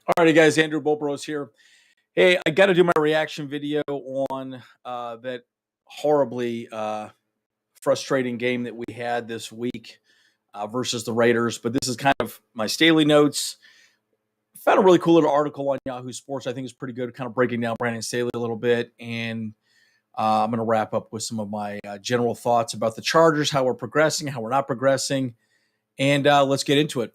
Alrighty, guys, Andrew Bolbros here. Hey, I got to do my reaction video on that horribly frustrating game that we had this week versus the Raiders. But this is kind of my Staley notes. Found a really cool little article on Yahoo Sports. I think it's pretty good, kind of breaking down Brandon Staley a little bit. And I'm going to wrap up with some of my general thoughts about the Chargers, how we're progressing, how we're not progressing. And let's get into it.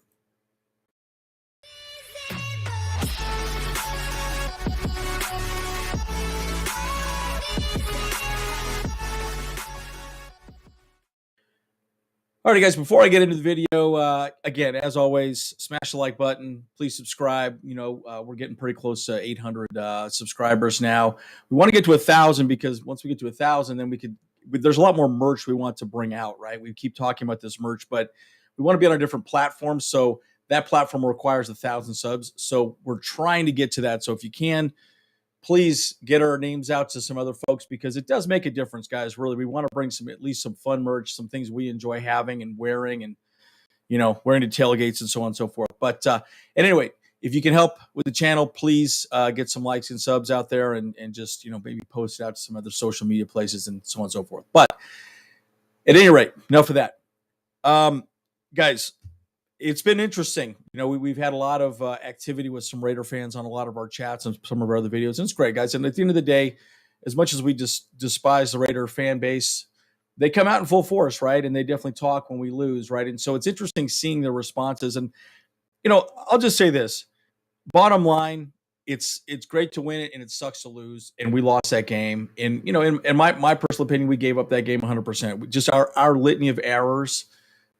All right, guys, before I get into the video, again, as always, smash the like button. Please subscribe. We're getting pretty close to 800 subscribers now. We want to get to 1,000 because once we get to 1,000, then there's a lot more merch we want to bring out, right? We keep talking about this merch, but we want to be on a different platform. So that platform requires 1,000 subs. So we're trying to get to that. So if you can, please get our names out to some other folks because it does make a difference, guys. Really, we want to bring at least some fun merch, some things we enjoy having and wearing, and wearing to tailgates and so on and so forth. But anyway, if you can help with the channel, please get some likes and subs out there, and just maybe post it out to some other social media places and so on and so forth. But at any rate, enough of that, guys. It's been interesting. We've had a lot of activity with some Raider fans on a lot of our chats and some of our other videos. And it's great, guys. And at the end of the day, as much as we just despise the Raider fan base, they come out in full force, right? And they definitely talk when we lose, right? And so it's interesting seeing their responses. And, I'll just say this. Bottom line, it's great to win it, and it sucks to lose. And we lost that game. And, in my personal opinion, we gave up that game 100%. Just our litany of errors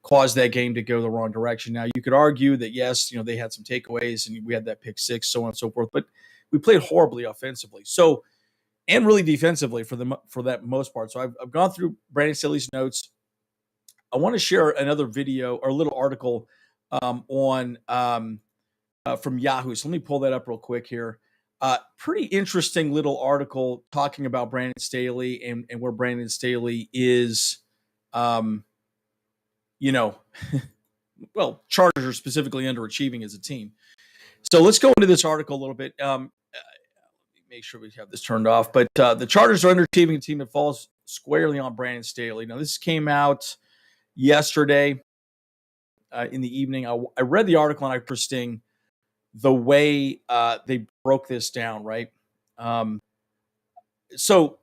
caused that game to go the wrong direction. Now, you could argue that, yes, they had some takeaways and we had that pick six, so on and so forth, but we played horribly offensively. So, and really defensively for that most part. So I've gone through Brandon Staley's notes. I want to share another video or a little article from Yahoo. So let me pull that up real quick here. Pretty interesting little article talking about Brandon Staley and where Brandon Staley is, well, Chargers are specifically underachieving as a team. So let's go into this article a little bit. Make sure we have this turned off. But the Chargers are underachieving a team that falls squarely on Brandon Staley. Now, this came out yesterday in the evening. I read the article and I interesting the way they broke this down, right? So,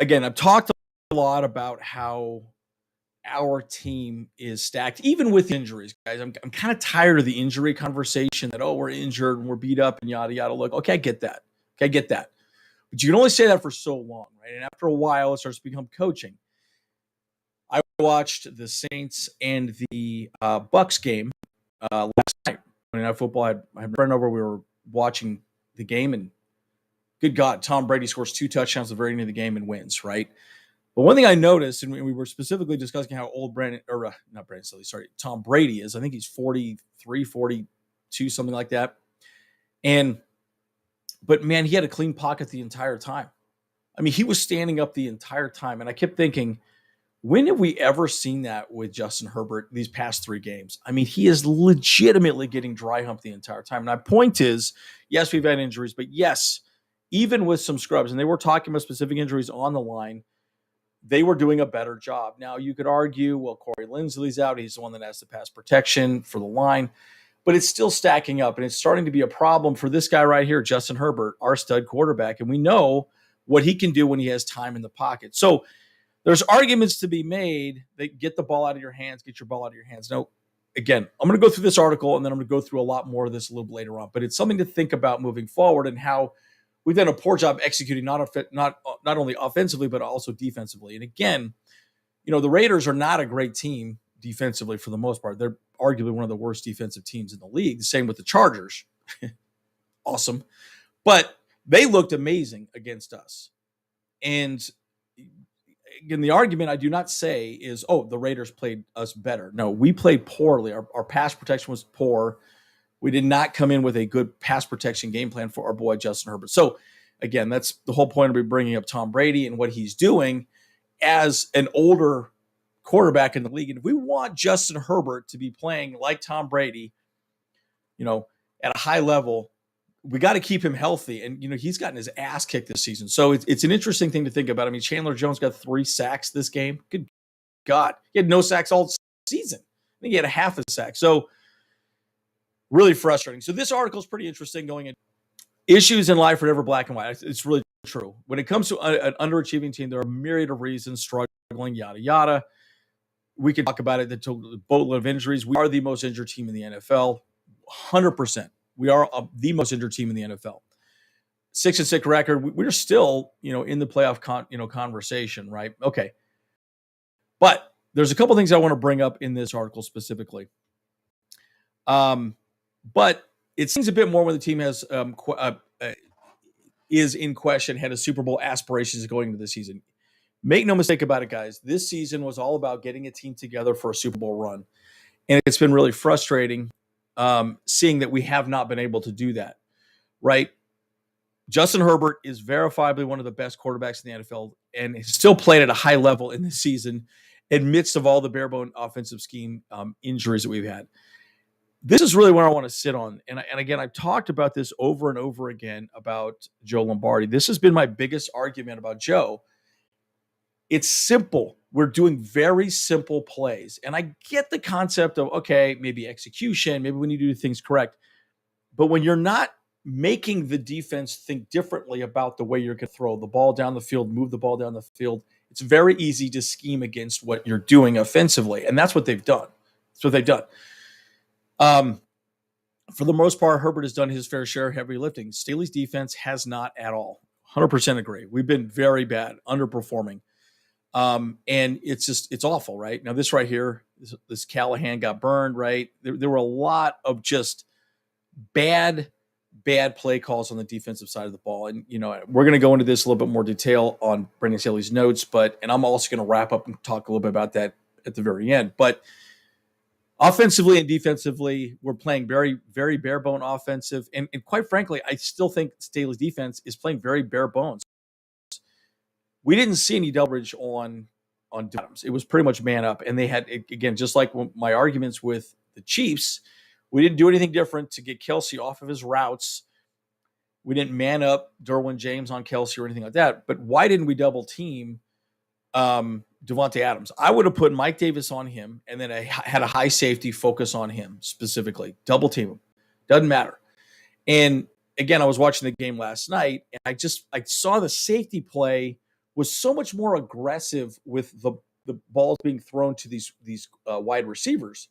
again, I've talked a lot about how our team is stacked, even with injuries, guys. I'm kind of tired of the injury conversation that, we're injured and we're beat up and yada, yada. Look, okay, I get that. But you can only say that for so long, right? And after a while, it starts to become coaching. I watched the Saints and the Bucks game last night. Monday Night Football. I had a friend over. We were watching the game, and good God, Tom Brady scores 2 touchdowns at the very end of the game and wins, right? But one thing I noticed, and we were specifically discussing how old Tom Brady is. I think he's 43, 42, something like that. But man, he had a clean pocket the entire time. I mean, he was standing up the entire time. And I kept thinking, when have we ever seen that with Justin Herbert these past 3 games? I mean, he is legitimately getting dry humped the entire time. And my point is, yes, we've had injuries, but yes, even with some scrubs, and they were talking about specific injuries on the line, they were doing a better job. Now, you could argue, well, Corey Linsley's out. He's the one that has the pass protection for the line. But it's still stacking up, and it's starting to be a problem for this guy right here, Justin Herbert, our stud quarterback. And we know what he can do when he has time in the pocket. So there's arguments to be made that get the ball out of your hands, get your ball out of your hands. Now, again, I'm going to go through this article, and then I'm going to go through a lot more of this a little bit later on. But it's something to think about moving forward and how we've done a poor job executing not only offensively, but also defensively. And again, the Raiders are not a great team defensively for the most part. They're arguably one of the worst defensive teams in the league. The same with the Chargers. Awesome. But they looked amazing against us. And again, the argument I do not say is, the Raiders played us better. No, we played poorly. Our pass protection was poor. We did not come in with a good pass protection game plan for our boy Justin Herbert. So, again, that's the whole point of me bringing up Tom Brady and what he's doing as an older quarterback in the league. And if we want Justin Herbert to be playing like Tom Brady, at a high level. We got to keep him healthy. And, he's gotten his ass kicked this season. So it's an interesting thing to think about. I mean, Chandler Jones got 3 sacks this game. Good God. He had no sacks all season. I think he had a half a sack. So really frustrating. So this article is pretty interesting going in. Issues in life are never black and white. It's really true. When it comes to an underachieving team, there are a myriad of reasons, struggling, yada, yada. We can talk about it. The boatload of injuries. We are the most injured team in the NFL. 100%. We are the most injured team in the NFL. 6-6 record. We're still, in the playoff conversation, right? Okay. But there's a couple things I want to bring up in this article specifically. But it seems a bit more when the team has is in question, had a Super Bowl aspirations going into the season. Make no mistake about it, guys. This season was all about getting a team together for a Super Bowl run. And it's been really frustrating seeing that we have not been able to do that, right? Justin Herbert is verifiably one of the best quarterbacks in the NFL and still played at a high level in this season amidst of all the bare-bone offensive scheme injuries that we've had. This is really where I want to sit on. And again, I've talked about this over and over again about Joe Lombardi. This has been my biggest argument about Joe. It's simple. We're doing very simple plays. And I get the concept of, okay, maybe execution, maybe we need to do things correct. But when you're not making the defense think differently about the way you're going to throw the ball down the field, move the ball down the field, it's very easy to scheme against what you're doing offensively. And that's what they've done. For the most part, Herbert has done his fair share of heavy lifting. Staley's defense has not at all. 100% agree. We've been very bad, underperforming. And it's awful, right? Now, this right here, this Callahan got burned, right? There were a lot of just bad play calls on the defensive side of the ball. And, we're going to go into this a little bit more detail on Brandon Staley's notes, and I'm also going to wrap up and talk a little bit about that at the very end. But offensively and defensively, we're playing very, very bare bone offensive. And quite frankly, I still think Staley's defense is playing very bare bones. We didn't see any coverage on Adams. It was pretty much man up. And they had, again, just like my arguments with the Chiefs, we didn't do anything different to get Kelsey off of his routes. We didn't man up Derwin James on Kelsey or anything like that. But why didn't we double team Davante Adams? I would have put Mike Davis on him, and then I had a high safety focus on him specifically. Double team him. Doesn't matter. And again, I was watching the game last night, and I saw the safety play was so much more aggressive with the balls being thrown to these wide receivers.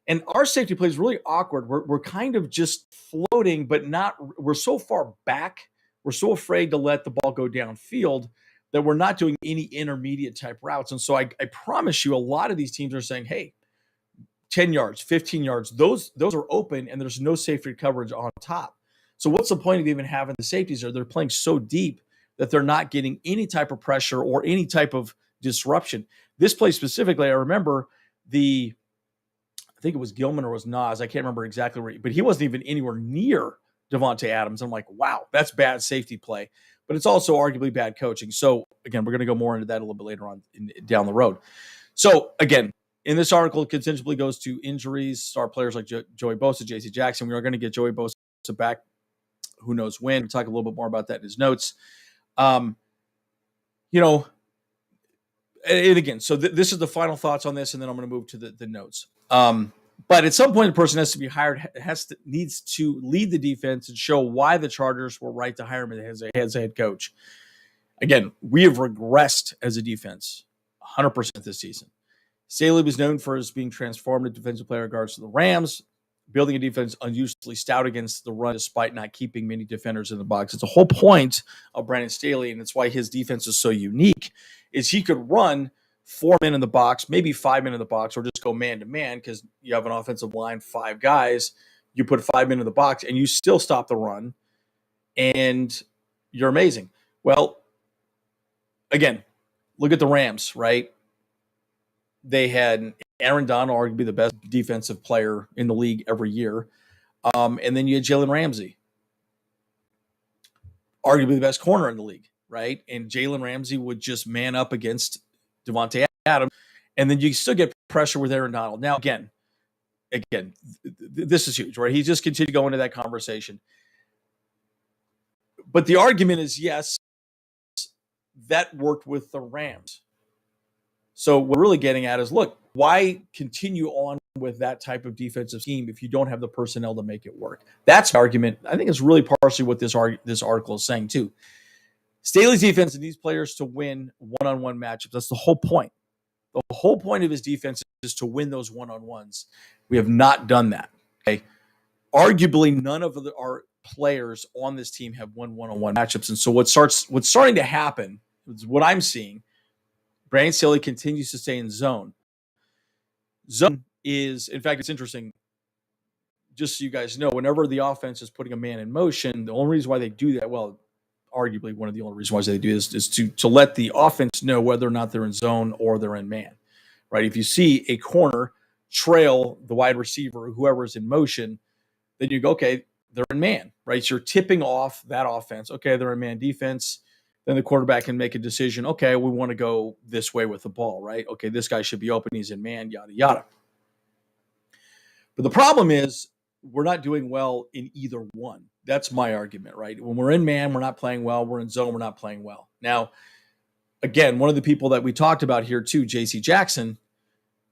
And our safety play is really awkward. We're kind of just floating, but not. We're so far back. We're so afraid to let the ball go downfield that we're not doing any intermediate type routes. And so I promise you, a lot of these teams are saying, hey, 10 yards, 15 yards, those are open and there's no safety coverage on top. So what's the point of even having the safeties there? They're playing so deep that they're not getting any type of pressure or any type of disruption. This play specifically, I remember I think it was Gilman or was Nas. I can't remember exactly where, but he wasn't even anywhere near Davante Adams. I'm like, wow, that's bad safety play. But it's also arguably bad coaching. So again, we're going to go more into that a little bit later on down the road. So again, in this article, it contingently goes to injuries, star players like Joey Bosa, J.C. Jackson. We are going to get Joey Bosa back. Who knows when? We'll talk a little bit more about that in his notes. And again, so this is the final thoughts on this, and then I'm going to move to the notes. But at some point, the person has to be hired, needs to lead the defense and show why the Chargers were right to hire him as a head coach. Again, we have regressed as a defense 100% this season. Staley was known for his being transformed into defensive player in regards to the Rams, building a defense unusually stout against the run despite not keeping many defenders in the box. It's the whole point of Brandon Staley, and it's why his defense is so unique, is he could run 4 men in the box, maybe 5 men in the box, or just go man-to-man because you have an offensive line, 5 guys. You put 5 men in the box, and you still stop the run, and you're amazing. Well, again, look at the Rams, right? They had Aaron Donald, arguably the best defensive player in the league every year. And then you had Jalen Ramsey, arguably the best corner in the league, right? And Jalen Ramsey would just man up against Davante Adams, and then you still get pressure with Aaron Donald. Now, again, again, this is huge, right? He just continued to go into that conversation. But the argument is, yes, that worked with the Rams. So what we're really getting at is, look, why continue on with that type of defensive scheme if you don't have the personnel to make it work? That's the argument. I think it's really partially what this article is saying too. Staley's defense needs players to win one-on-one matchups. That's the whole point. The whole point of his defense is to win those one-on-ones. We have not done that. Okay, arguably none of our players on this team have won one-on-one matchups, and so what's starting to happen is what I'm seeing. Brandon Staley continues to stay in zone. Zone is, in fact, it's interesting. Just so you guys know, whenever the offense is putting a man in motion, the only reason why they do that, well, arguably one of the only reasons why they do this is to let the offense know whether or not they're in zone or they're in man, right? If you see a corner trail the wide receiver, whoever's in motion, then you go, okay, they're in man, right? So you're tipping off that offense. Okay, they're in man defense. Then the quarterback can make a decision. Okay, we want to go this way with the ball, right? Okay, this guy should be open. He's in man, yada, yada. But the problem is we're not doing well in either one. That's my argument, right? When we're in man, we're not playing well. We're in zone, we're not playing well. Now, again, one of the people that we talked about here too, J.C. Jackson,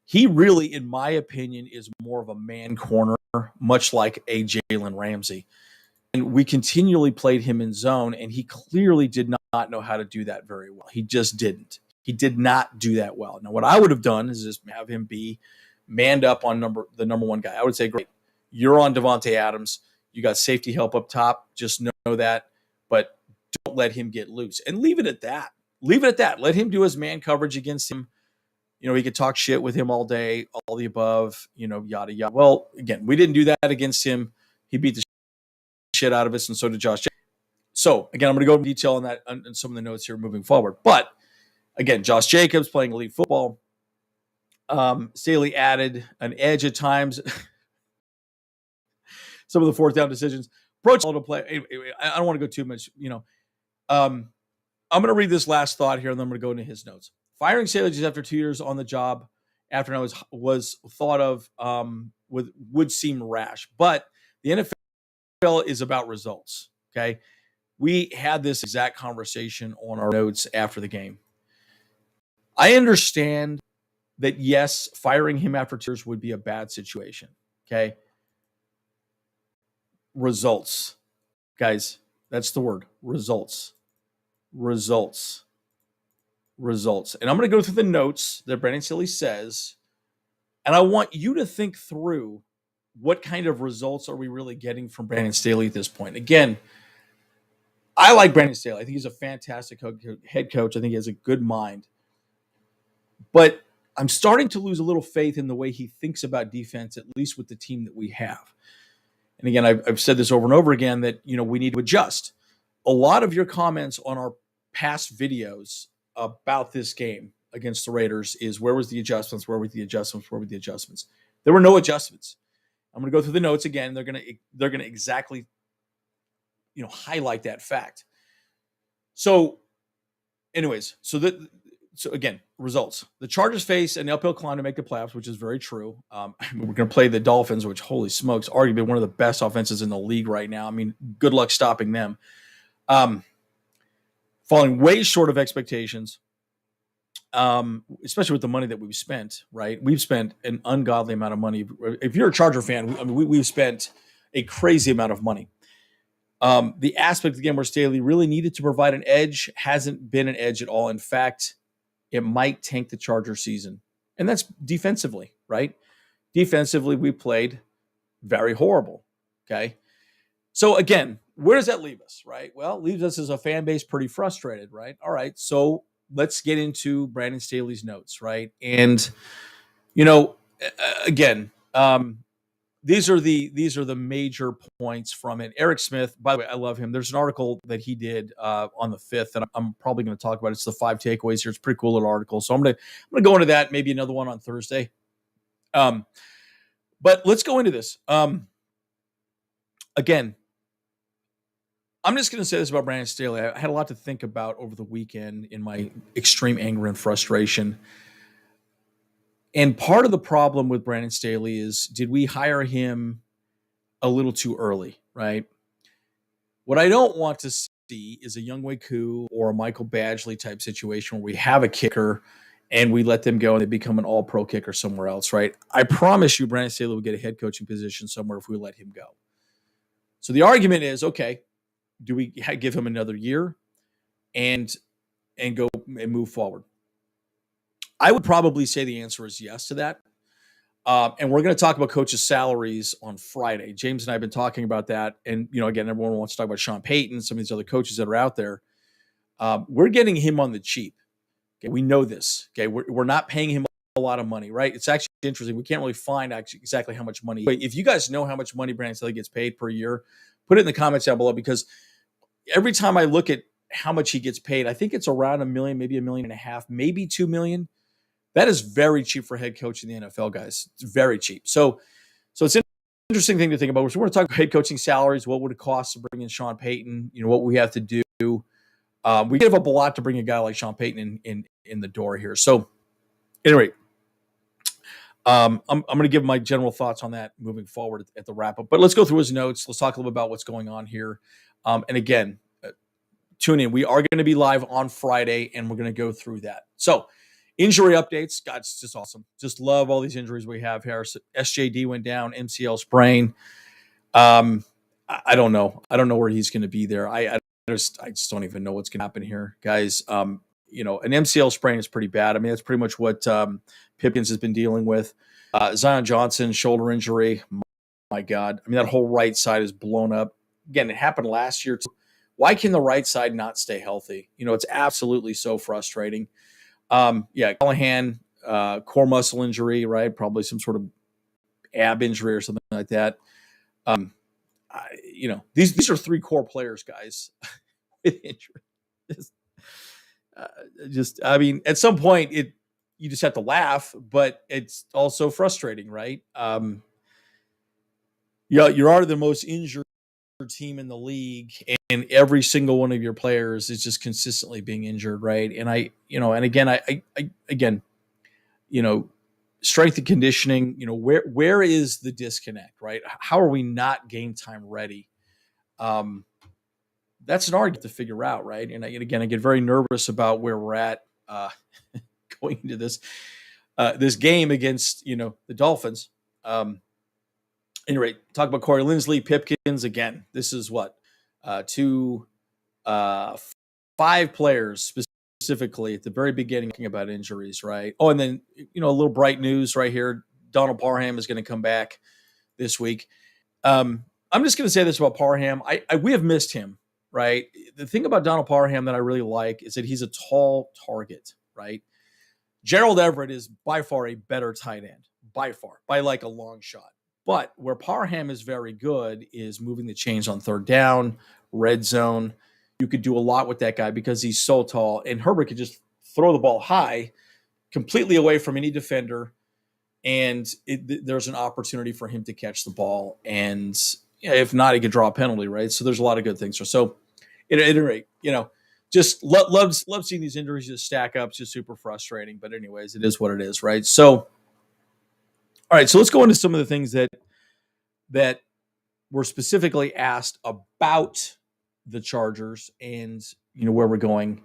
he really, in my opinion, is more of a man corner, much like a Jalen Ramsey. And we continually played him in zone, and he clearly did not know how to do that very well. He just didn't. He did not do that well. Now, what I would have done is just have him be manned up on the number one guy. I would say, great, you're on Devontae Adams. You got safety help up top. Just know that, but don't let him get loose. And leave it at that. Leave it at that. Let him do his man coverage against him. You know, he could talk shit with him all day, all the above, you know, yada, yada. Well, again, we didn't do that against him. He beat the shit out of us, and so did Josh Jacobs. So, again, I'm going to go into detail on that and some of the notes here moving forward. But, again, Josh Jacobs playing elite football. Staley added an edge at times. Some of the fourth down decisions. Approach to play. Anyway, I don't want to go too much, you know. I'm going to read this last thought here, and then I'm going to go into his notes. Firing Staley just after 2 years on the job, after I was thought of would seem rash. But the NFL is about results, okay? We had this exact conversation on our notes after the game. I understand that, yes, firing him after 2 years would be a bad situation, okay? Results. Guys, that's the word. Results. Results. Results. And I'm going to go through the notes that Brandon Staley says, and I want you to think through what kind of results are we really getting from Brandon Staley at this point. Again, I like Brandon Staley. I think he's a fantastic head coach. I think he has a good mind. But I'm starting to lose a little faith in the way he thinks about defense, at least with the team that we have. And again, I've said this over and over again that, you know, we need to adjust. A lot of your comments on our past videos about this game against the Raiders is, where was the adjustments? Where were the adjustments? Where were the adjustments? There were no adjustments. I'm going to go through the notes again. They're going to exactly, you know, highlight that fact. So, anyways, so again, results. The Chargers face an uphill climb to make the playoffs, which is very true. We're going to play the Dolphins, which, holy smokes, arguably one of the best offenses in the league right now. I mean, good luck stopping them. Falling way short of expectations, especially with the money that we've spent, right? We've spent an ungodly amount of money. If you're a Charger fan, I mean, we've spent a crazy amount of money. The aspect, again, where Staley really needed to provide an edge hasn't been an edge at all. In fact, it might tank the Charger season. And that's defensively, right? Defensively, we played very horrible, okay? So, again, where does that leave us, right? Well, it leaves us as a fan base pretty frustrated, right? All right, so let's get into Brandon Staley's notes, right? And, you know, again, these are the major points from it. Eric Smith, by the way, I love him. There's an article that he did on the 5th that I'm probably going to talk about. It's the 5 takeaways here. It's a pretty cool little article. So I'm going to go into that, maybe another one on Thursday. But let's go into this. Again, I'm just going to say this about Brandon Staley. I had a lot to think about over the weekend in my extreme anger and frustration. And part of the problem with Brandon Staley is, did we hire him a little too early, right? What I don't want to see is a Young Koo or a Michael Badgley type situation where we have a kicker and we let them go and they become an all-pro kicker somewhere else, right? I promise you Brandon Staley will get a head coaching position somewhere if we let him go. So the argument is, okay, do we give him another year and go and move forward? I would probably say the answer is yes to that. And we're going to talk about coaches' salaries on Friday. James and I have been talking about that. And, again, everyone wants to talk about Sean Payton, some of these other coaches that are out there. We're getting him on the cheap. Okay, we know this. Okay, we're not paying him a lot of money, right? It's actually interesting. We can't really find exactly how much money. If you guys know how much money Brandon Staley gets paid per year, put it in the comments down below, because every time I look at how much he gets paid, I think it's around $1 million, maybe $1.5 million, maybe $2 million. That is very cheap for a head coach in the NFL, guys. It's very cheap. So it's an interesting thing to think about. So we're going to talk about head coaching salaries. What would it cost to bring in Sean Payton? What we have to do. We give up a lot to bring a guy like Sean Payton in the door here. So anyway, I'm going to give my general thoughts on that moving forward at the wrap up. But let's go through his notes. Let's talk a little bit about what's going on here. And again, tune in. We are going to be live on Friday, and we're going to go through that. So injury updates. God, it's just awesome. Just love all these injuries we have here. So SJD went down, MCL sprain. I don't know. I don't know where he's going to be there. I just don't even know what's going to happen here, guys. An MCL sprain is pretty bad. I mean, that's pretty much what Pipkins has been dealing with. Zion Johnson, shoulder injury. My God. I mean, that whole right side is blown up. Again, it happened last year too. Why can the right side not stay healthy? It's absolutely so frustrating. Callahan, core muscle injury, right? Probably some sort of ab injury or something like that. These are three core players, guys, with injury. At some point, you just have to laugh, but it's also frustrating, right? You are the most injured team in the league, and every single one of your players is just consistently being injured, right? And strength and conditioning, where is the disconnect, right? How are we not game time ready? That's an argument to figure out, right? And I get very nervous about where we're at going into this game against the Dolphins. Anyway, talk about Corey Linsley, Pipkins again. This is what 5 players specifically at the very beginning about injuries, right? Oh, and then a little bright news right here. Donald Parham is going to come back this week. I'm just going to say this about Parham. We have missed him, right? The thing about Donald Parham that I really like is that he's a tall target, right? Gerald Everett is by far a better tight end, by far, by like a long shot. But where Parham is very good is moving the chains on third down, red zone. You could do a lot with that guy because he's so tall. And Herbert could just throw the ball high, completely away from any defender. And there's an opportunity for him to catch the ball. And if not, he could draw a penalty, right? So there's a lot of good things. So at any rate, just love seeing these injuries just stack up. It's just super frustrating. But anyways, it is what it is, right? So, all right, so let's go into some of the things that were specifically asked about the Chargers and where we're going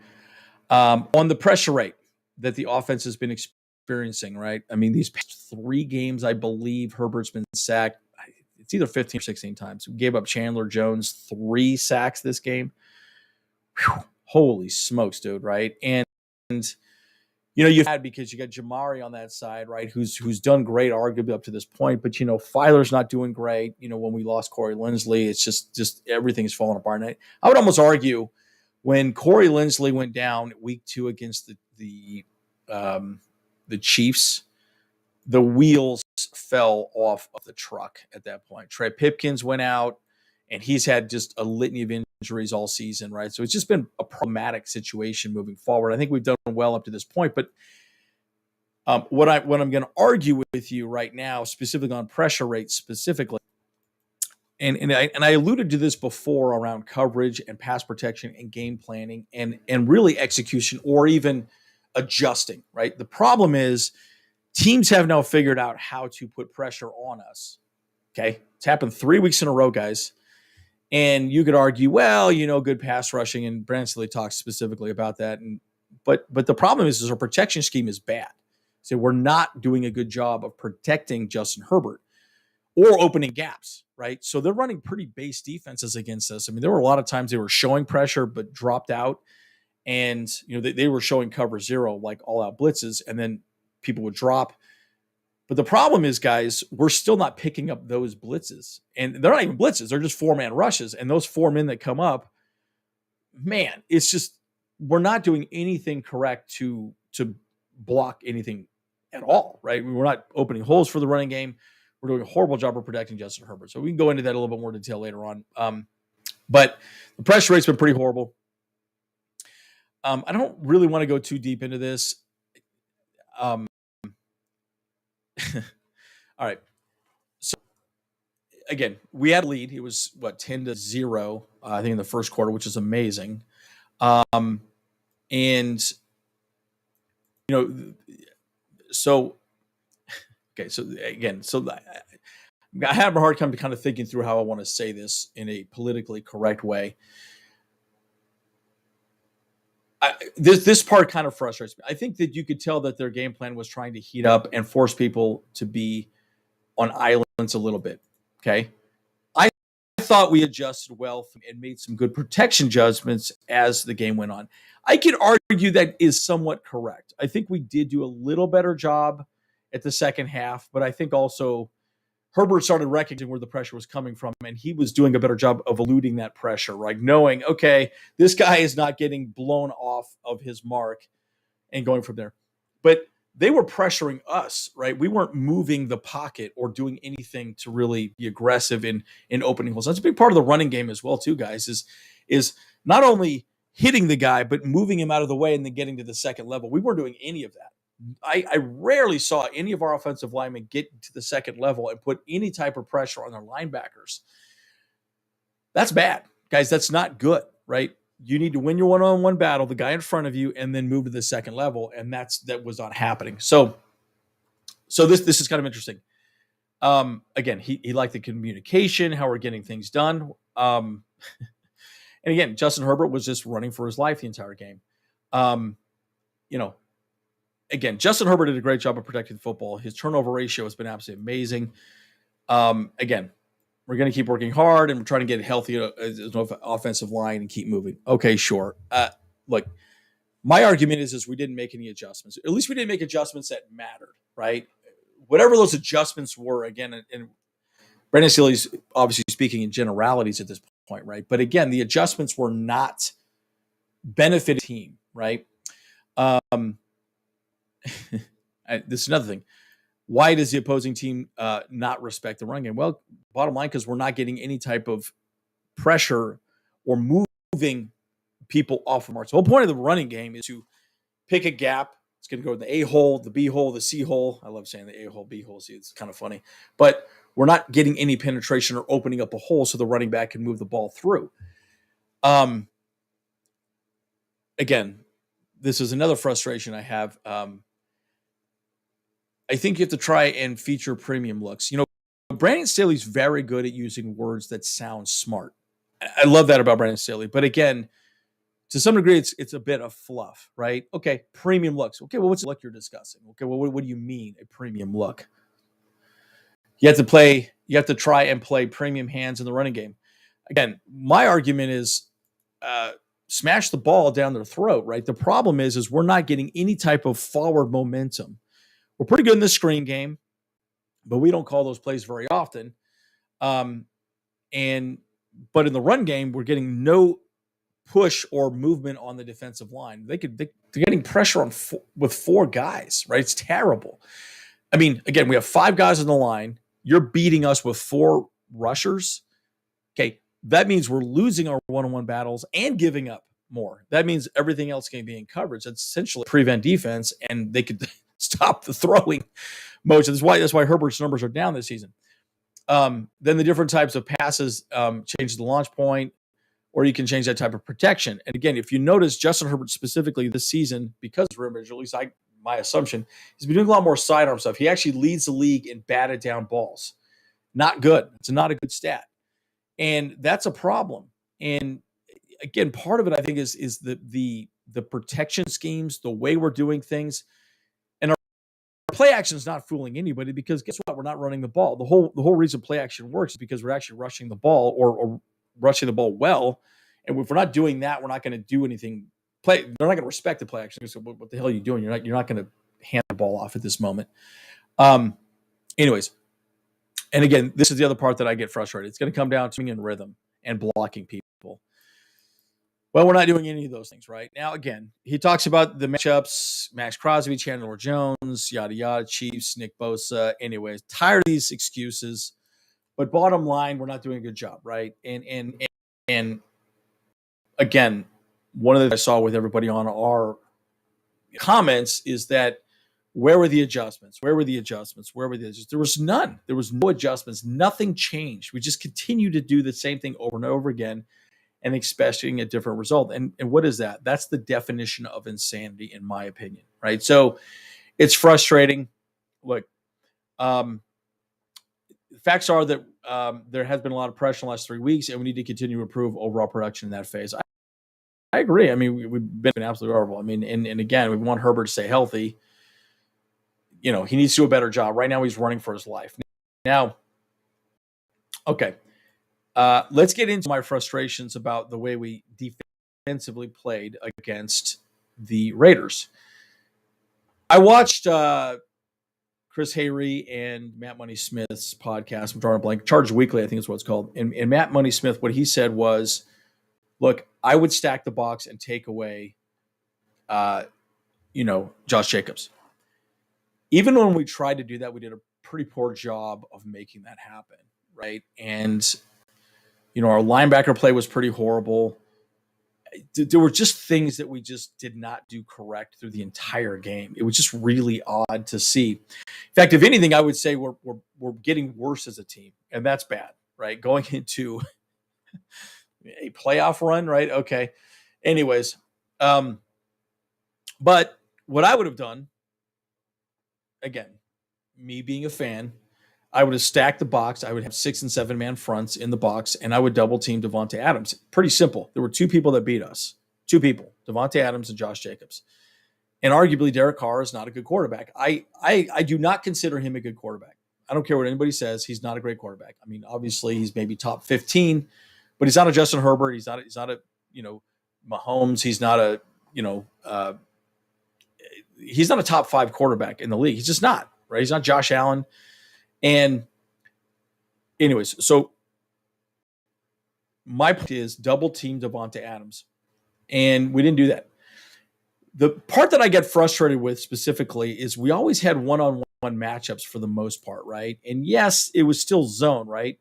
on the pressure rate that the offense has been experiencing, right? I mean, these past 3 games, I believe Herbert's been sacked. It's either 15 or 16 times. We gave up Chandler Jones 3 sacks this game. Whew, holy smokes, dude, right? And you had, because you got Jamari on that side, right, who's done great, arguably up to this point. But Filer's not doing great. When we lost Corey Linsley, it's just everything's falling apart. And I would almost argue when Corey Linsley went down week 2 against the Chiefs, the wheels fell off of the truck at that point. Trey Pipkins went out, and he's had just a litany of injuries all season, right? So it's just been a problematic situation moving forward. I think we've done well up to this point, but what I'm going to argue with you right now, specifically on pressure rates specifically, and I alluded to this before around coverage and pass protection and game planning and really execution or even adjusting, right? The problem is teams have now figured out how to put pressure on us. Okay. It's happened 3 weeks in a row, guys. And you could argue, well, good pass rushing, and Staley talks specifically about that. But the problem is our protection scheme is bad. So we're not doing a good job of protecting Justin Herbert or opening gaps, right? So they're running pretty base defenses against us. I mean, there were a lot of times they were showing pressure but dropped out, and they were showing cover zero, like all out blitzes, and then people would drop. But the problem is, guys, we're still not picking up those blitzes. And they're not even blitzes. They're just 4-man rushes. And those 4 men that come up, man, it's just we're not doing anything correct to block anything at all, right? We're not opening holes for the running game. We're doing a horrible job of protecting Justin Herbert. So we can go into that a little bit more detail later on. But the pressure rate's been pretty horrible. I don't really want to go too deep into this. All right. So again, we had a lead. It was 10-0, I think in the first quarter, which is amazing. And so again, I have a hard time to kind of thinking through how I want to say this in a politically correct way. This part kind of frustrates me. I think that you could tell that their game plan was trying to heat up and force people to be on islands a little bit. Okay. I thought we adjusted well and made some good protection judgments as the game went on. I could argue that is somewhat correct. I think we did do a little better job at the second half, but I think also Herbert started recognizing where the pressure was coming from, and he was doing a better job of eluding that pressure, right? Knowing, okay, this guy is not getting blown off of his mark and going from there. But they were pressuring us, right? We weren't moving the pocket or doing anything to really be aggressive in opening holes. That's a big part of the running game as well, too, guys, is not only hitting the guy, but moving him out of the way and then getting to the second level. We weren't doing any of that. I rarely saw any of our offensive linemen get to the second level and put any type of pressure on their linebackers. That's bad, guys. That's not good, right? You need to win your one-on-one battle, the guy in front of you, and then move to the second level, and that was not happening. So this is kind of interesting. Again, he liked the communication, how we're getting things done. And again, Justin Herbert was just running for his life the entire game. Again, Justin Herbert did a great job of protecting the football. His turnover ratio has been absolutely amazing. Again, we're going to keep working hard and we're trying to get healthy as an offensive line and keep moving. Okay, sure. Look, my argument is we didn't make any adjustments. At least we didn't make adjustments that mattered, right? Whatever those adjustments were, again, and Brandon Staley's obviously speaking in generalities at this point, right? But again, the adjustments were not benefiting the team, right? This is another thing. Why does the opposing team not respect the run game? Well, bottom line, because we're not getting any type of pressure or moving people off of mark. So the whole point of the running game is to pick a gap. It's going to go in the A hole, the B hole, the C hole. I love saying the A hole, B hole. See, it's kind of funny. But we're not getting any penetration or opening up a hole so the running back can move the ball through. Again, this is another frustration I have. I think you have to try and feature premium looks. Brandon Staley's very good at using words that sound smart. I love that about Brandon Staley. But again, to some degree, it's a bit of fluff, right? Okay, premium looks. Okay, well, what's the look you're discussing? Okay, well, what do you mean a premium look? You have to try and play premium hands in the running game. Again, my argument is smash the ball down their throat, right? The problem is we're not getting any type of forward momentum. We're pretty good in the screen game, but we don't call those plays very often. But in the run game, we're getting no push or movement on the defensive line. They're getting pressure with 4 guys, right? It's terrible. I mean, again, we have 5 guys on the line. You're beating us with 4 rushers. Okay, that means we're losing our one-on-one battles and giving up more. That means everything else can be in coverage. That's essentially prevent defense, and they could stop the throwing motion. That's why Herbert's numbers are down this season. Then the different types of passes change the launch point, or you can change that type of protection. And again, if you notice Justin Herbert specifically this season, because rim injury, at least my assumption, he's been doing a lot more sidearm stuff. He actually leads the league in batted down balls. Not good. It's not a good stat. And that's a problem. And again, part of it, I think, is the protection schemes, the way we're doing things. And our play action is not fooling anybody, because guess what? We're not running the ball. The whole reason play action works is because we're actually rushing the ball, or rushing the ball well. And if we're not doing that, we're not going to do anything. They're not going to respect the play action. So what the hell are you doing? You're not going to hand the ball off at this moment. Anyways, and again, this is the other part that I get frustrated. It's going to come down to in rhythm and blocking people. Well, we're not doing any of those things right now. Again, he talks about the matchups: Max Crosby, Chandler Jones, yada yada, Chiefs, Nick Bosa. Anyways, tired of these excuses. But bottom line, we're not doing a good job, right? And again, one of the things I saw with everybody on our comments is that, where were the adjustments? Where were the adjustments? Where were the adjustments? There was none. There was no adjustments. Nothing changed. We just continue to do the same thing over and over again, and expecting a different result. And what is that? That's the definition of insanity, in my opinion, right? So it's frustrating. Look, facts are that there has been a lot of pressure in the last 3 weeks, and we need to continue to improve overall production in that phase. I agree. I mean, we've been absolutely horrible. I mean, and again, we want Herbert to stay healthy. He needs to do a better job. Right now, he's running for his life. Now, okay, let's get into my frustrations about the way we defensively played against the Raiders. I watched Chris Hayrie and Matt Money Smith's podcast. I'm drawing a blank. Charged Weekly, I think is what it's called. And Matt Money Smith, what he said was, look, I would stack the box and take away, Josh Jacobs. Even when we tried to do that, we did a pretty poor job of making that happen, right? And, our linebacker play was pretty horrible. There were just things that we just did not do correct through the entire game. It was just really odd to see. In fact, if anything, I would say we're getting worse as a team, and that's bad, right? Going into a playoff run, right? Okay. Anyways, but what I would have done, again, me being a fan, I would have stacked the box. I would have 6 and 7 man fronts in the box, and I would double team Davante Adams. Pretty simple. There were 2 people that beat us. 2 people, Davante Adams and Josh Jacobs. And arguably, Derek Carr is not a good quarterback. I do not consider him a good quarterback. I don't care what anybody says. He's not a great quarterback. I mean, obviously, he's maybe top 15, but he's not a Justin Herbert. He's not a Mahomes. He's not a he's not a top 5 quarterback in the league. He's just not, right? He's not Josh Allen. And anyways, so my point is double team Davante Adams. And we didn't do that. The part that I get frustrated with specifically is we always had one-on-one matchups for the most part, right? And yes, it was still zone, right?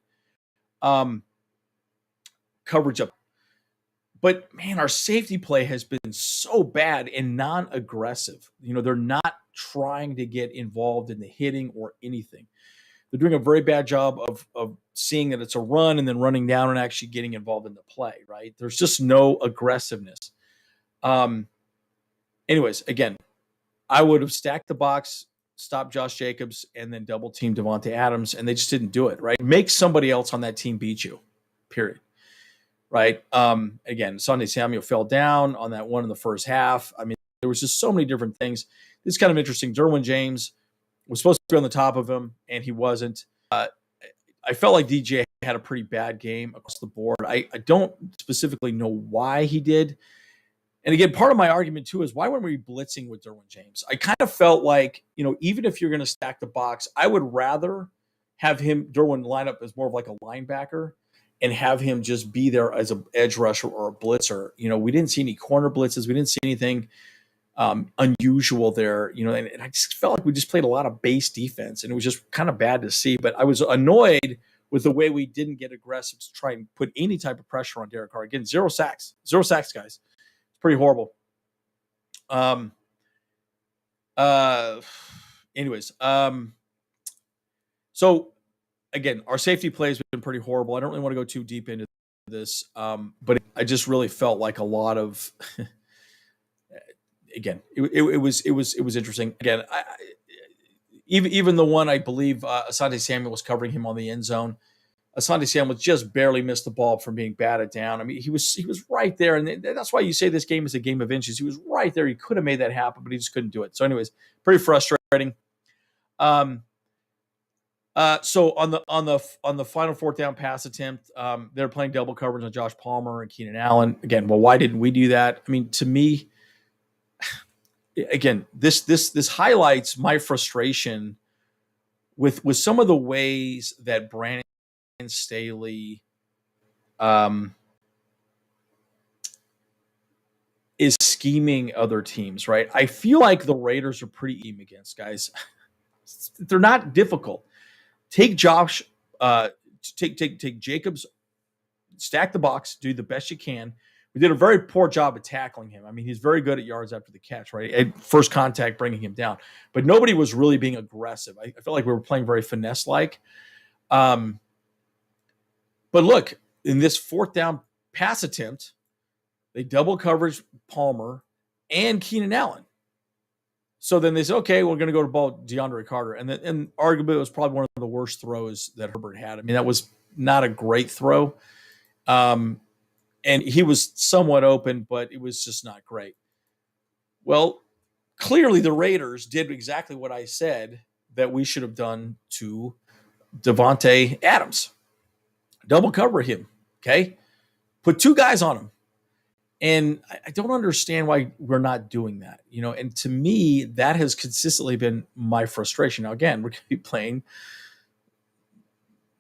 Coverage up. But man, our safety play has been so bad and non-aggressive. They're not trying to get involved in the hitting or anything. They're doing a very bad job of seeing that it's a run and then running down and actually getting involved in the play, right? There's just no aggressiveness. Anyways, again, I would have stacked the box, stopped Josh Jacobs, and then double teamed Davante Adams, and they just didn't do it, right? Make somebody else on that team beat you, period. Right. Again, Sunday Samuel fell down on that one in the first half. I mean, there was just so many different things. It's kind of interesting. Derwin James was supposed to be on the top of him, and he wasn't. I felt like DJ had a pretty bad game across the board. I don't specifically know why he did. And again, part of my argument too is, why weren't we blitzing with Derwin James? I kind of felt like, even if you're going to stack the box, I would rather have Derwin line up as more of like a linebacker and have him just be there as an edge rusher or a blitzer. We didn't see any corner blitzes. We didn't see anything unusual there. And I just felt like we just played a lot of base defense, and it was just kind of bad to see. But I was annoyed with the way we didn't get aggressive to try and put any type of pressure on Derek Carr. Again, 0 sacks, guys. It's pretty horrible. Anyways, so again, our safety play has been pretty horrible. I don't really want to go too deep into this, but I just really felt like a lot of again, it was interesting. Again, even the one I believe Asante Samuel was covering him on the end zone. Asante Samuel just barely missed the ball from being batted down. I mean, he was right there, and that's why you say this game is a game of inches. He was right there. He could have made that happen, but he just couldn't do it. So, anyways, pretty frustrating. So on the final fourth down pass attempt, they're playing double coverage on Josh Palmer and Keenan Allen. Again, well, why didn't we do that? I mean, to me, again, this highlights my frustration with some of the ways that Brandon Staley is scheming other teams, right? I feel like the Raiders are pretty even against guys. They're not difficult. Take Josh, take Jacobs, stack the box, do the best you can. We did a very poor job of tackling him. I mean, he's very good at yards after the catch, right? At first contact, bringing him down. But nobody was really being aggressive. I felt like we were playing very finesse-like. But look, in this fourth down pass attempt, they double coverage Palmer and Keenan Allen. So then they said, okay, we're going to go to ball DeAndre Carter. And arguably it was probably one of the worst throws that Herbert had. I mean, that was not a great throw. And he was somewhat open, but it was just not great. Well, clearly the Raiders did exactly what I said that we should have done to Davante Adams. Double cover him, okay? Put two guys on him. And I don't understand why we're not doing that, and to me, that has consistently been my frustration. Now, again, we're going to be playing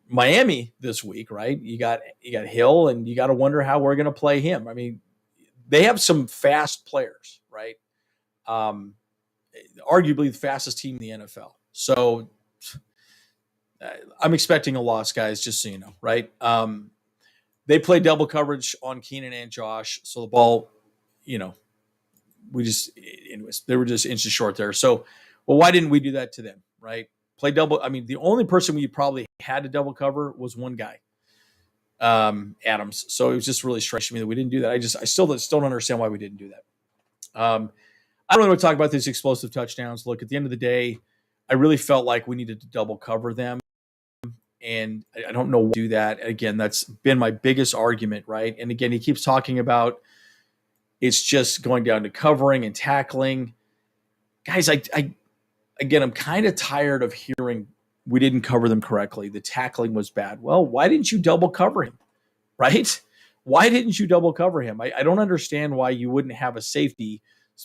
Miami this week, right? You got Hill, and you got to wonder how we're going to play him. I mean, they have some fast players, right? Arguably the fastest team in the NFL. So I'm expecting a loss, guys, just so you know, right? They play double coverage on Keenan and Josh. So the ball, anyways, they were just inches short there. So, well, why didn't we do that to them, right? Play double. I mean, the only person we probably had to double cover was one guy, Adams. So it was just really strange to me that we didn't do that. I still don't understand why we didn't do that. I don't really want to talk about these explosive touchdowns. Look, at the end of the day, I really felt like we needed to double cover them. And I don't know what to do that. Again, that's been my biggest argument, right? And again, he keeps talking about it's just going down to covering and tackling. Guys, I'm kind of tired of hearing we didn't cover them correctly. The tackling was bad. Well, why didn't you double cover him, right? Why didn't you double cover him? I don't understand why you wouldn't have a safety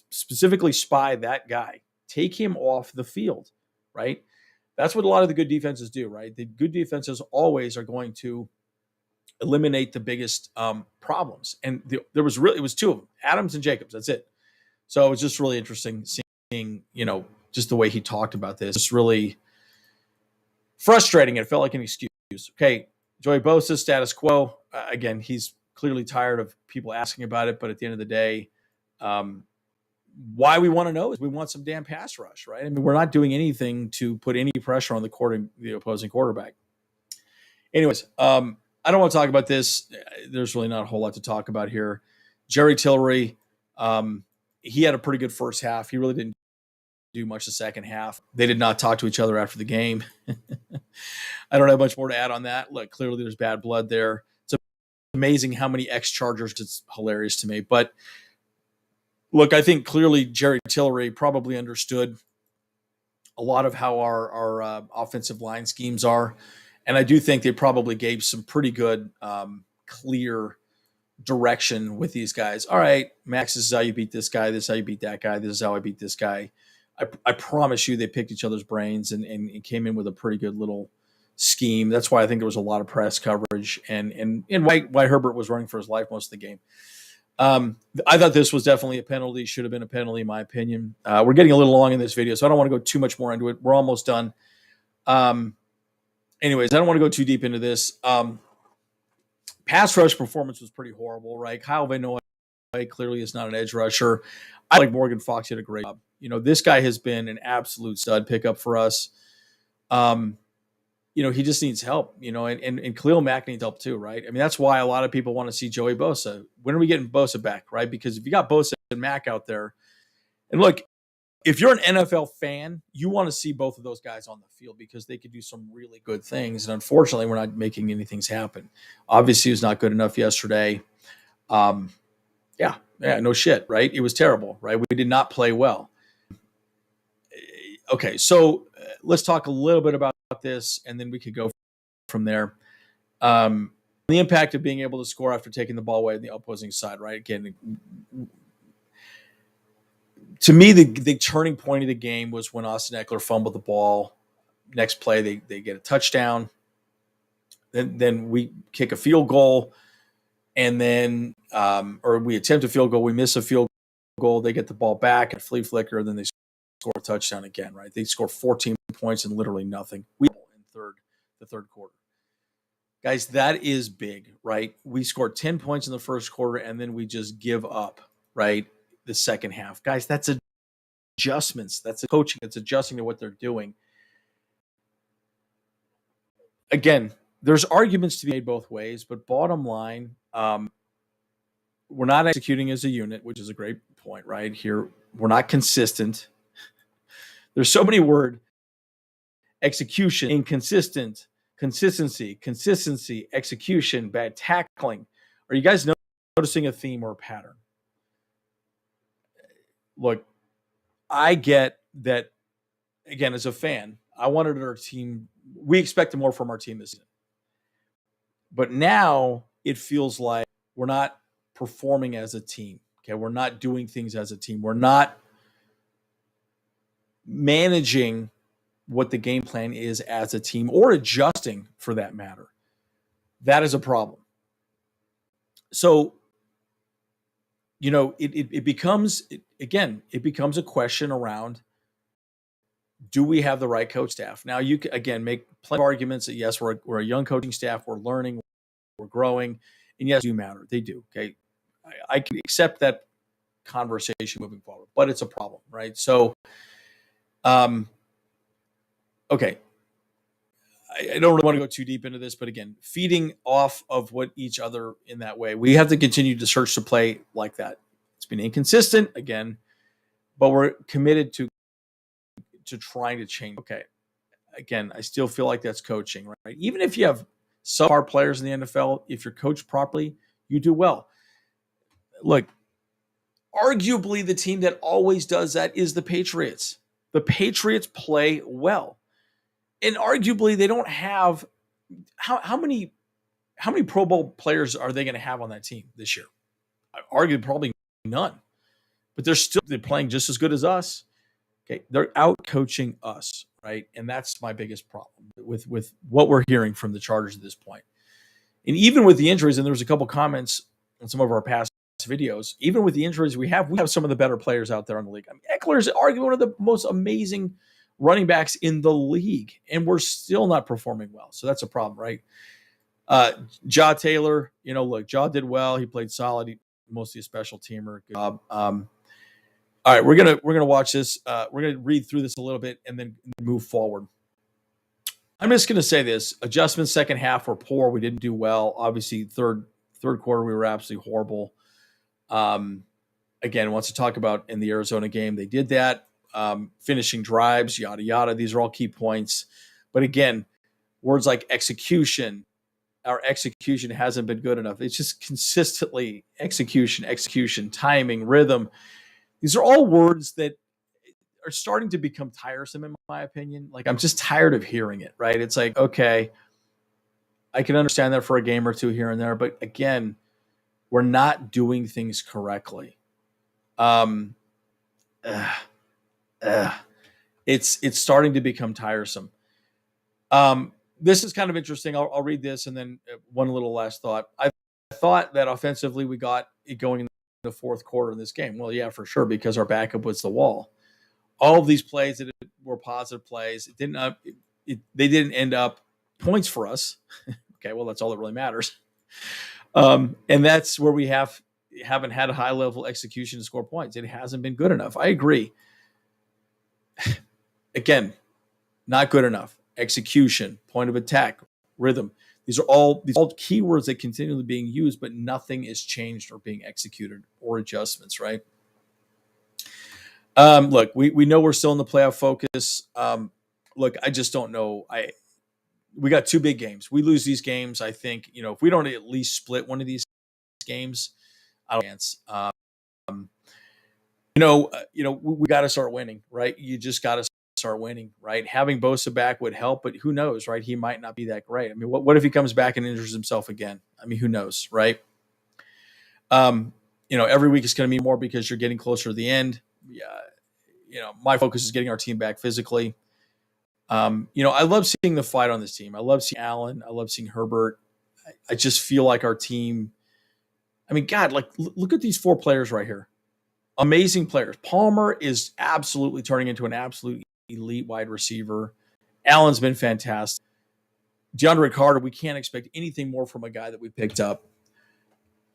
specifically spy that guy. Take him off the field, right? That's what a lot of the good defenses do, right? The good defenses always are going to eliminate the biggest problems. And it was two of them, Adams and Jacobs. That's it. So it was just really interesting seeing, just the way he talked about this. It's really frustrating. It felt like an excuse. Okay, Joey Bosa, status quo. Again, he's clearly tired of people asking about it. But at the end of the day, why we want to know is we want some damn pass rush, right? I mean, we're not doing anything to put any pressure on the opposing quarterback. Anyways, I don't want to talk about this. There's really not a whole lot to talk about here. Jerry Tillery, he had a pretty good first half. He really didn't do much the second half. They did not talk to each other after the game. I don't have much more to add on that. Look, clearly there's bad blood there. It's amazing how many ex-Chargers. It's hilarious to me. But look, I think clearly Jerry Tillery probably understood a lot of how our offensive line schemes are. And I do think they probably gave some pretty good, clear direction with these guys. All right, Max, this is how you beat this guy. This is how you beat that guy. This is how I beat this guy. I promise you they picked each other's brains and came in with a pretty good little scheme. That's why I think there was a lot of press coverage and why Herbert was running for his life most of the game. I thought this was definitely a penalty. Should have been a penalty, in my opinion. We're getting a little long in this video, so I don't want to go too much more into it. We're almost done. Anyways, I don't want to go too deep into this. Pass rush performance was pretty horrible, right? Kyle Van Noy clearly is not an edge rusher. I like Morgan Fox did a great job. This guy has been an absolute stud pickup for us. He just needs help, and Khalil Mack needs help too, right? I mean, that's why a lot of people want to see Joey Bosa. When are we getting Bosa back, right? Because if you got Bosa and Mack out there, And look, if you're an NFL fan, you want to see both of those guys on the field because they could do some really good things. And unfortunately, we're not making anything happen. Obviously, it was not good enough yesterday. Um, yeah, no shit, right? It was terrible, right? We did not play well. Okay, so let's talk a little bit about this, and then we could go from there. The impact of being able to score after taking the ball away on the opposing side, right? Again, to me, the turning point of the game was when Austin Eckler fumbled the ball. Next play, they get a touchdown. Then we kick a field goal, and then or we attempt a field goal. We miss a field goal. They get the ball back at flea flicker, then they score a touchdown again. Right? They score 14 points and literally nothing. We in the third quarter. Guys, that is big, right? We scored 10 points in the first quarter, and then we just give up, right, the second half. Guys, that's adjustments. That's coaching. That's adjusting to what they're doing. Again, there's arguments to be made both ways, but bottom line, we're not executing as a unit, which is a great point, right? Here, we're not consistent. There's so many words. Execution, inconsistent, consistency, execution, bad tackling. Are you guys noticing a theme or a pattern? Look, I get that, again, as a fan, I wanted our team, we expected more from our team this season. But now it feels like we're not performing as a team. Okay, we're not doing things as a team. We're not managing what the game plan is as a team or adjusting for that matter. That is a problem. So, it becomes a question around, do we have the right coach staff? Now, you can, again, make plenty of arguments that, yes, we're a young coaching staff, we're learning, we're growing, and yes, they do matter. They do, okay? I can accept that conversation moving forward, but it's a problem, right? So, okay. I don't really want to go too deep into this, but again, feeding off of what each other in that way, we have to continue to search to play like that. It's been inconsistent again, but we're committed to trying to change. Okay. Again, I still feel like that's coaching, right? Even if you have subpar players in the NFL, if you're coached properly, you do well. Look, arguably the team that always does that is the Patriots. The Patriots play well. And arguably they don't have how many Pro Bowl players are they going to have on that team this year? Arguably probably none. But they're playing just as good as us. Okay, they're out coaching us, right? And that's my biggest problem with what we're hearing from the Chargers at this point. And even with the injuries, and there was a couple comments on some of our past videos, even with the injuries we have some of the better players out there in the league. I mean, Eckler is arguably one of the most amazing running backs in the league, and we're still not performing well. So that's a problem, right? Ja Taylor, look, Ja did well. He played solid. Mostly a special teamer. Good job. All right, we're gonna watch this. We're gonna read through this a little bit and then move forward. I'm just gonna say this: adjustments second half were poor. We didn't do well. Obviously, third quarter we were absolutely horrible. Again, wants to talk about in the Arizona game, they did that. Finishing drives, yada yada. These are all key points. But again, words like execution. Our execution hasn't been good enough. It's just consistently execution, timing, rhythm. These are all words that are starting to become tiresome, in my opinion. Like, I'm just tired of hearing it, right? It's like, okay, I can understand that for a game or two here and there, but again, we're not doing things correctly. It's starting to become tiresome. This is kind of interesting. I'll read this and then one little last thought. I thought that offensively we got it going in the fourth quarter in this game. Well, yeah, for sure, because our backup was the wall. All of these plays that were positive plays, they didn't end up points for us. Okay, well, that's all that really matters. And that's where we haven't had a high level execution to score points. It hasn't been good enough. I agree. Again, not good enough. Execution, point of attack, rhythm. These are all keywords that continually being used, but nothing is changed or being executed or adjustments, right? Look, we know we're still in the playoff focus. Look, I just don't know. We got two big games. We lose these games. I think, if we don't at least split one of these games, I don't chance. We got to start winning, right? You just got to start winning, right? Having Bosa back would help, but who knows, right? He might not be that great. I mean, what if he comes back and injures himself again? I mean, who knows, right? Every week is going to be more because you're getting closer to the end. Yeah, my focus is getting our team back physically. I love seeing the fight on this team. I love seeing Allen. I love seeing Herbert. I just feel like our team. I mean, God, look at these four players right here. Amazing players. Palmer is absolutely turning into an absolute elite wide receiver. Allen's been fantastic. DeAndre Carter, we can't expect anything more from a guy that we picked up.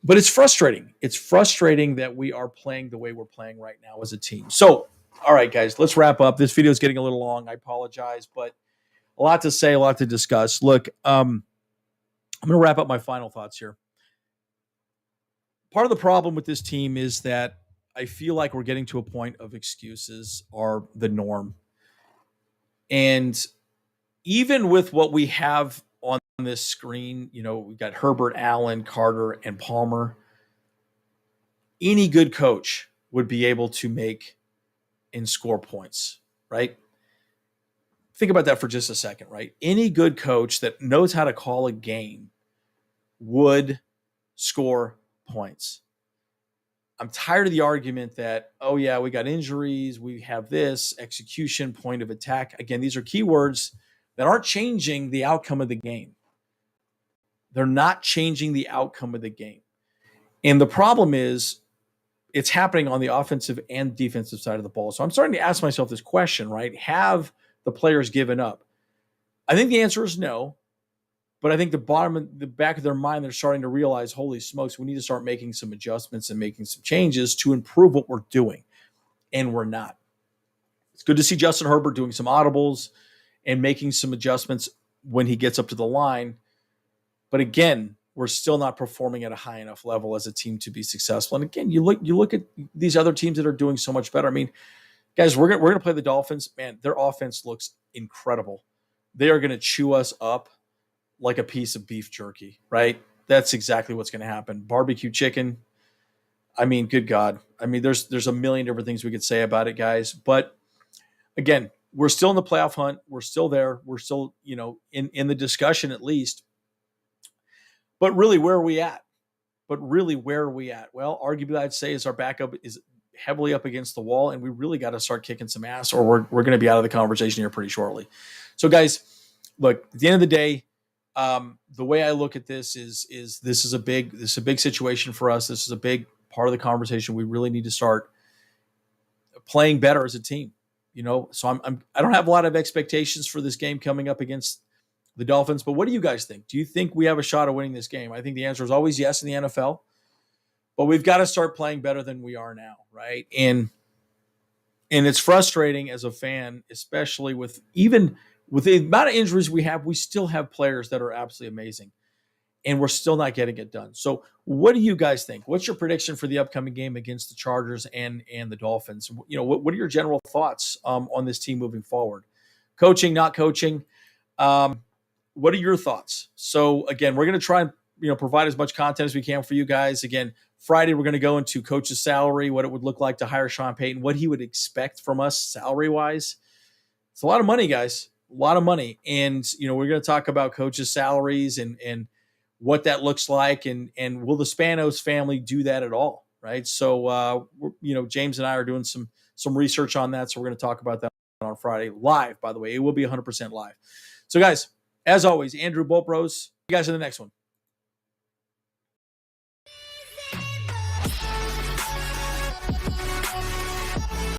But it's frustrating. It's frustrating that we are playing the way we're playing right now as a team. So, all right, guys, let's wrap up. This video is getting a little long. I apologize, but a lot to say, a lot to discuss. Look, I'm going to wrap up my final thoughts here. Part of the problem with this team is that I feel like we're getting to a point of excuses are the norm. And even with what we have on this screen, we've got Herbert, Allen, Carter, and Palmer. Any good coach would be able to make and score points, right? Think about that for just a second, right? Any good coach that knows how to call a game would score points. I'm tired of the argument that, oh yeah, we got injuries, we have this, execution, point of attack. Again, these are keywords that aren't changing the outcome of the game. They're not changing the outcome of the game. And the problem is it's happening on the offensive and defensive side of the ball. So I'm starting to ask myself this question, right? Have the players given up? I think the answer is no. But I think the back of their mind, they're starting to realize, holy smokes, we need to start making some adjustments and making some changes to improve what we're doing. And we're not. It's good to see Justin Herbert doing some audibles and making some adjustments when he gets up to the line. But again, we're still not performing at a high enough level as a team to be successful. And again, you look at these other teams that are doing so much better. I mean, guys, we're gonna play the Dolphins. Man, their offense looks incredible. They are going to chew us up like a piece of beef jerky, right? That's exactly what's going to happen. Barbecue chicken. I mean, good God. I mean, there's a million different things we could say about it, guys. But again, we're still in the playoff hunt. We're still there. We're still, in the discussion at least. But really, where are we at? Well, arguably, I'd say is our backup is heavily up against the wall, and we really got to start kicking some ass, or we're going to be out of the conversation here pretty shortly. So, guys, look, at the end of the day, the way I look at this is this is a big situation for us. This is a big part of the conversation. We really need to start playing better as a team. So I don't have a lot of expectations for this game coming up against the Dolphins. But what do you guys think? Do you think we have a shot of winning this game? I think the answer is always yes in the NFL. But we've got to start playing better than we are now, right? And it's frustrating as a fan, especially with the amount of injuries we have. We still have players that are absolutely amazing, and we're still not getting it done. So what do you guys think? What's your prediction for the upcoming game against the Chargers and the Dolphins? What are your general thoughts on this team moving forward? Coaching, not coaching. What are your thoughts? So again, we're going to try and provide as much content as we can for you guys. Again, Friday, we're going to go into coach's salary, what it would look like to hire Sean Payton, what he would expect from us salary-wise. It's a lot of money, guys, a lot of money. And, we're going to talk about coaches' salaries and what that looks like. And will the Spanos family do that at all, right? So, James and I are doing some research on that. So we're going to talk about that on Friday live, by the way. It will be 100% live. So, guys, as always, Andrew Boltbros, you guys in the next one.